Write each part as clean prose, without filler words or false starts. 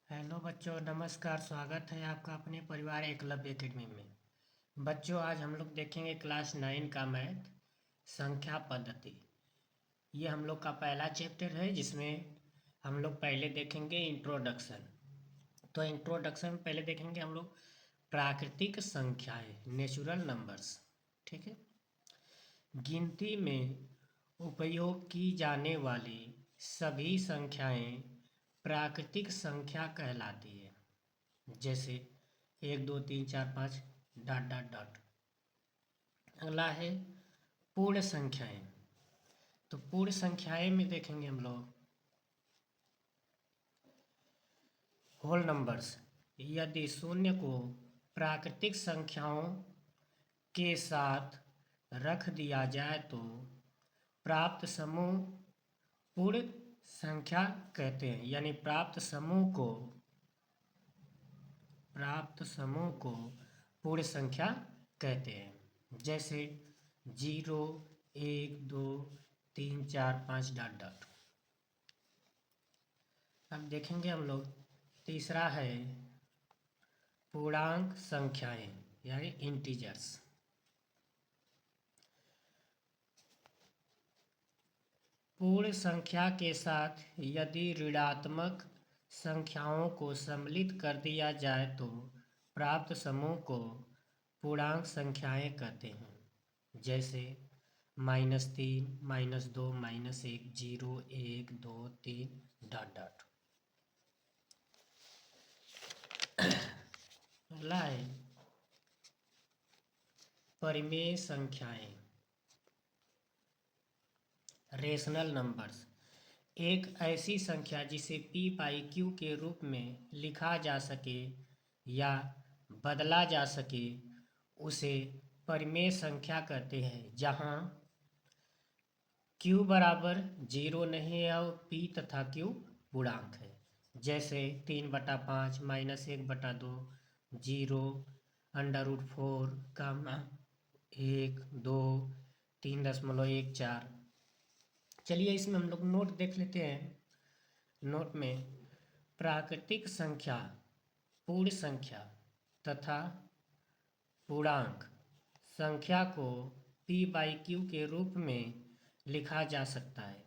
Hello बच्चों, नमस्कार। स्वागत है आपका अपने परिवार एकलव्य एकेडमी में। बच्चों, आज हम लोग देखेंगे क्लास 9 का मैथ संख्या पद्धति। ये हम लोग का पहला चैप्टर है जिसमें हम लोग पहले देखेंगे इंट्रोडक्शन। तो इंट्रोडक्शन में पहले देखेंगे हम लोग प्राकृतिक संख्याएं, नेचुरल नंबर्स। ठीक है। गिनती में उपयोग की जाने वाली सभी संख्याएं प्राकृतिक संख्या कहलाती है। जैसे 1 2 3 4 5 डॉट डॉट डॉट। अगला है पूर्ण संख्याएं। तो पूर्ण संख्याएं में देखेंगे हम लोग होल नंबर्स। यदि शून्य को प्राकृतिक संख्याओं के साथ रख दिया जाए तो प्राप्त समूह पूर्ण संख्या कहते हैं। यानी प्राप्त समूह को पूर्ण संख्या कहते हैं। जैसे 0 1 2 3 4 5 डॉट डॉट। अब देखेंगे हम लोग तीसरा है पूर्णांक संख्याएं यानी इंटीजर्स। पूर्ण संख्या के साथ यदि ऋणात्मक संख्याओं को सम्मिलित कर दिया जाए तो प्राप्त समूह को पूर्णांक संख्याएं कहते हैं। जैसे -3 -2 -1 0 1 2 3 डॉट डॉट। अगला है परिमेय संख्याएं, रेशनल नंबर्स। एक ऐसी संख्या जिसे p/q के रूप में लिखा जा सके या बदला जा सके उसे परिमेय संख्या कहते हैं। जहाँ q बराबर 0 नहीं है और p तथा q पूर्णांक है। जैसे 3/5 -1/2 0 √4 कामा 1 2 3.14। चलिए इसमें हम लोग नोट देख लेते हैं। नोट में प्राकृतिक संख्या, पूर्ण संख्या तथा पूर्णांक संख्या को p/q के रूप में लिखा जा सकता है।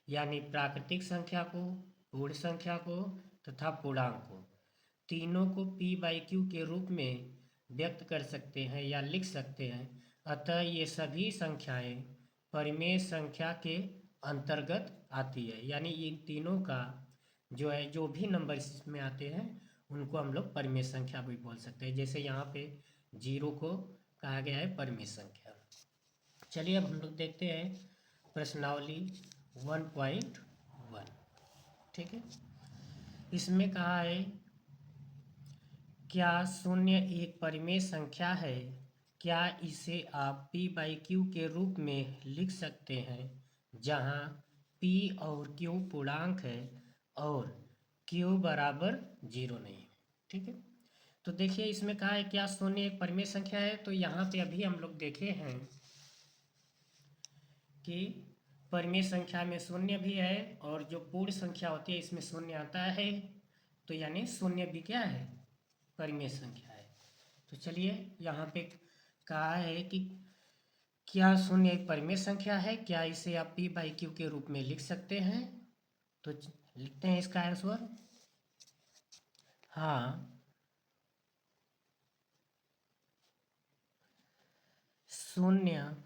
यानी प्राकृतिक संख्या को, पूर्ण संख्या को तथा पूर्णांक को, तीनों को p/q के रूप में व्यक्त कर सकते हैं या लिख सकते हैं। अतः ये सभी संख्याएं परिमेय संख्या के अंतर्गत आती है। यानी इन तीनों का जो है, जो भी नंबर इसमें आते हैं उनको हम लोग परिमेय संख्या भी बोल सकते हैं। जैसे यहाँ पे 0 को कहा गया है परिमेय संख्या। चलिए अब हम लोग देखते हैं प्रश्नावली 1.1। ठीक है। इसमें कहा है क्या शून्य एक परिमेय संख्या है? क्या इसे आप p/q के रूप में लिख सकते हैं जहाँ p और q पूर्णांक है और q बराबर 0 नहीं है। ठीक है। तो देखिए इसमें कहा है क्या शून्य एक परिमेय संख्या है। तो यहाँ पे अभी हम लोग देखे हैं कि परिमेय संख्या में शून्य भी है और जो पूर्ण संख्या होती है इसमें शून्य आता है। तो यानी शून्य भी क्या है? परिमेय संख्या है। तो चलिए यहाँ पे कहा है कि क्या शून्य एक परिमेय संख्या है? क्या इसे आप p/q के रूप में लिख सकते हैं? तो लिखते हैं इसका आंसर। हाँ, शून्य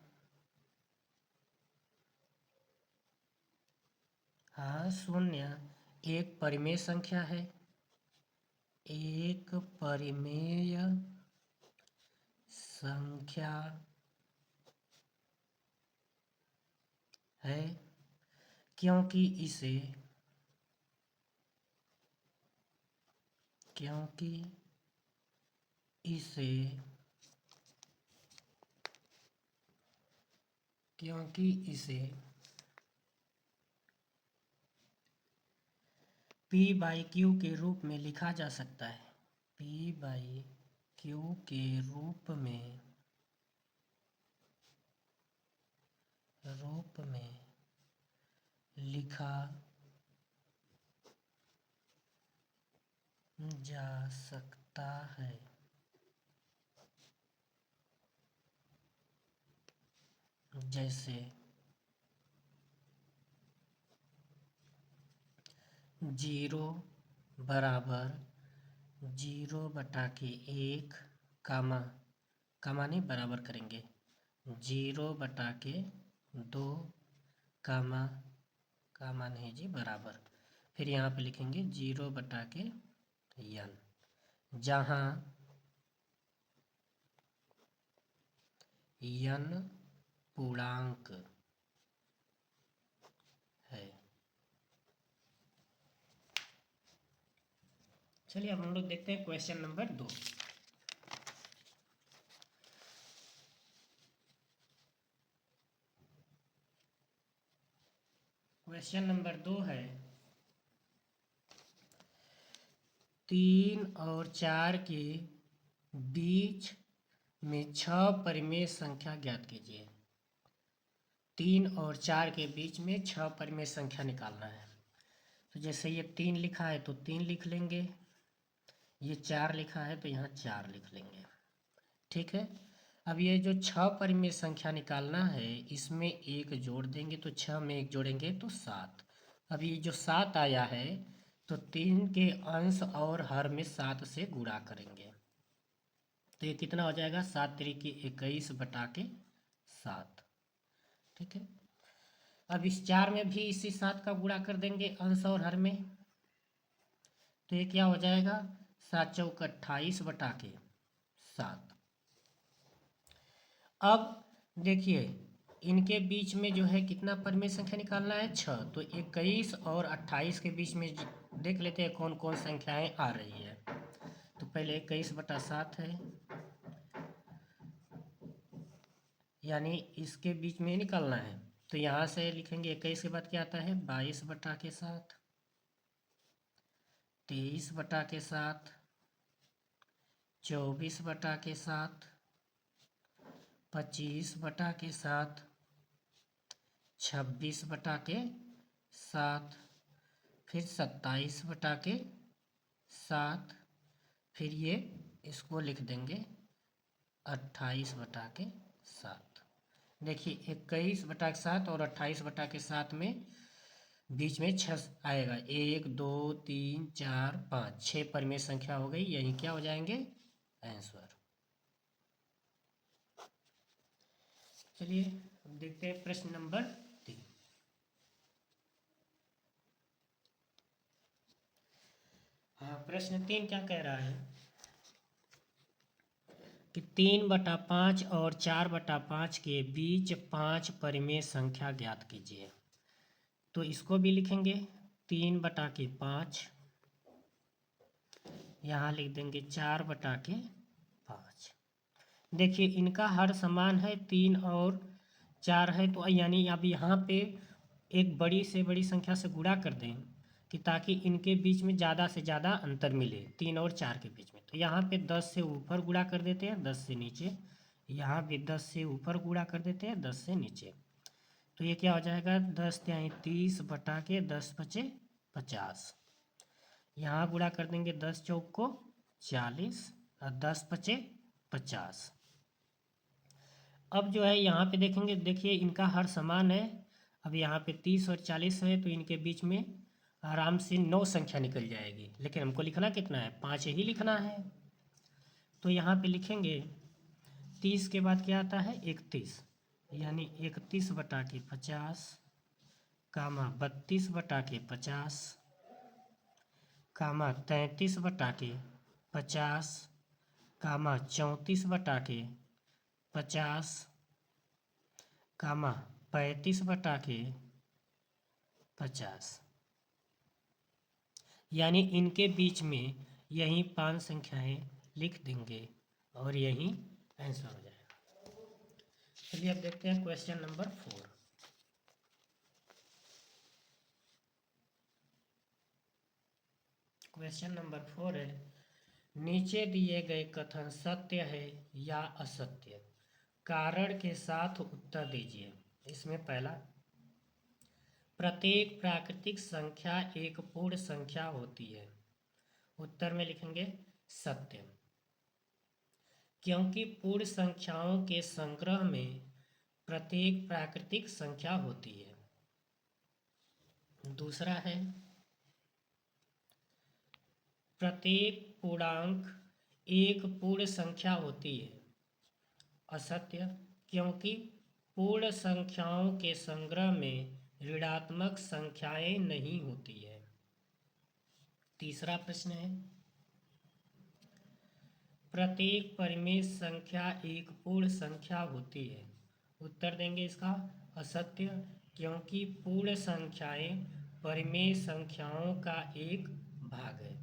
एक परिमेय संख्या है। एक परिमेय संख्या है क्योंकि इसे p/q के रूप में लिखा जा सकता है। p/q के रूप में लिखा जा सकता है। जैसे 0 बराबर 0/1 कामा नहीं बराबर करेंगे 0/2 कामा नहीं जी बराबर। फिर यहाँ पे लिखेंगे 0/n, जहाँ n पूर्णांक है। चलिए अब हम लोग देखते हैं क्वेश्चन नंबर 2। क्वेश्चन नंबर 2 है 3 और 4 के बीच में 6 परिमेय संख्या ज्ञात कीजिए। 3 और 4 के बीच में 6 परिमेय संख्या निकालना है। तो जैसे ये 3 लिखा है तो 3 लिख लेंगे, ये 4 लिखा है तो यहाँ 4 लिख लेंगे। ठीक है। अब ये जो 6 परिमेय संख्या निकालना है इसमें 1 जोड़ देंगे तो 6 में 1 जोड़ेंगे तो 7। अब ये जो 7 आया है तो 3 के अंश और हर में 7 से गुणा करेंगे तो ये कितना हो जाएगा 7 तिरिकी 21/7। ठीक है। अब इस 4 में भी इसी 7 का गुणा कर देंगे अंश और हर में, तो ये क्या हो जाएगा 7 चौक 28/7। अब देखिए इनके बीच में जो है कितना परिमेय संख्या निकालना है 6, तो 21 और 28 के बीच में देख लेते हैं कौन कौन संख्याएं आ रही है। तो पहले 21/7 है, यानी इसके बीच में निकालना है तो यहाँ से लिखेंगे 21 के बाद क्या आता है 22/7, 23/7, 24/7, 25/7, 26/7, फिर 27/7, फिर ये इसको लिख देंगे 28/7। देखिए 21/7 और 28/7 में बीच में 6 आएगा, 1 2 3 4 5 6 परिमेय संख्या हो गई, यही क्या हो जाएंगे आंसर। चलिए अब देखते हैं प्रश्न नंबर 3। हाँ प्रश्न 3 क्या कह रहा है कि 3/5 और 4/5 के बीच 5 परिमेय संख्या ज्ञात कीजिए। तो इसको भी लिखेंगे 3/5, यहाँ लिख देंगे 4/5। देखिए इनका हर समान है 3 और 4 है, तो यानी अब यहाँ पे एक बड़ी से बड़ी संख्या से गुणा कर दें कि ताकि इनके बीच में ज़्यादा से ज़्यादा अंतर मिले 3 और 4 के बीच में। तो यहाँ पे 10 से ऊपर गुणा कर देते हैं 10 से नीचे, यहाँ भी 10 से ऊपर गुणा कर देते हैं 10 से नीचे। तो ये क्या हो जाएगा 10×30 = 10×5 = यहाँ गुणा कर देंगे 10 चौक को 40 और 10×5 = 50। अब जो है यहाँ पे देखेंगे, देखिए इनका हर समान है। अब यहाँ पे 30 और 40 है तो इनके बीच में आराम से 9 संख्या निकल जाएगी, लेकिन हमको लिखना कितना है 5 ही लिखना है। तो यहाँ पे लिखेंगे 30 के बाद क्या आता है 31, यानी 31/50, 32/50, 33/50, 34/50, 35/50, यानी इनके बीच में यही 5 संख्याएं लिख देंगे और यही आंसर हो जाएगा। चलिए अब देखते हैं क्वेश्चन नंबर 4। क्वेश्चन नंबर 4 है नीचे दिए गए कथन सत्य है या असत्य, कारण के साथ उत्तर दीजिए। इसमें पहला, प्रत्येक प्राकृतिक संख्या एक पूर्ण संख्या होती है उत्तर में लिखेंगे सत्य, क्योंकि पूर्ण संख्याओं के संग्रह में प्रत्येक प्राकृतिक संख्या होती है। दूसरा है प्रत्येक पूर्णांक एक पूर्ण संख्या होती है। असत्य, क्योंकि पूर्ण संख्याओं के संग्रह में ऋणात्मक संख्याएं नहीं होती है। तीसरा प्रश्न है प्रत्येक परिमेय संख्या एक पूर्ण संख्या होती है। उत्तर देंगे इसका असत्य, क्योंकि पूर्ण संख्याएं परिमेय संख्याओं का एक भाग है।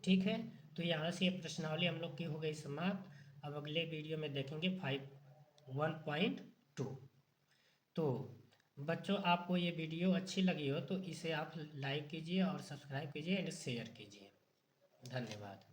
ठीक है, तो यहाँ से ये प्रश्नावली हम लोग की हो गई समाप्त। अब अगले वीडियो में देखेंगे 1.2। तो बच्चों, आपको ये वीडियो अच्छी लगी हो तो इसे आप लाइक कीजिए और सब्सक्राइब कीजिए एंड शेयर कीजिए। धन्यवाद।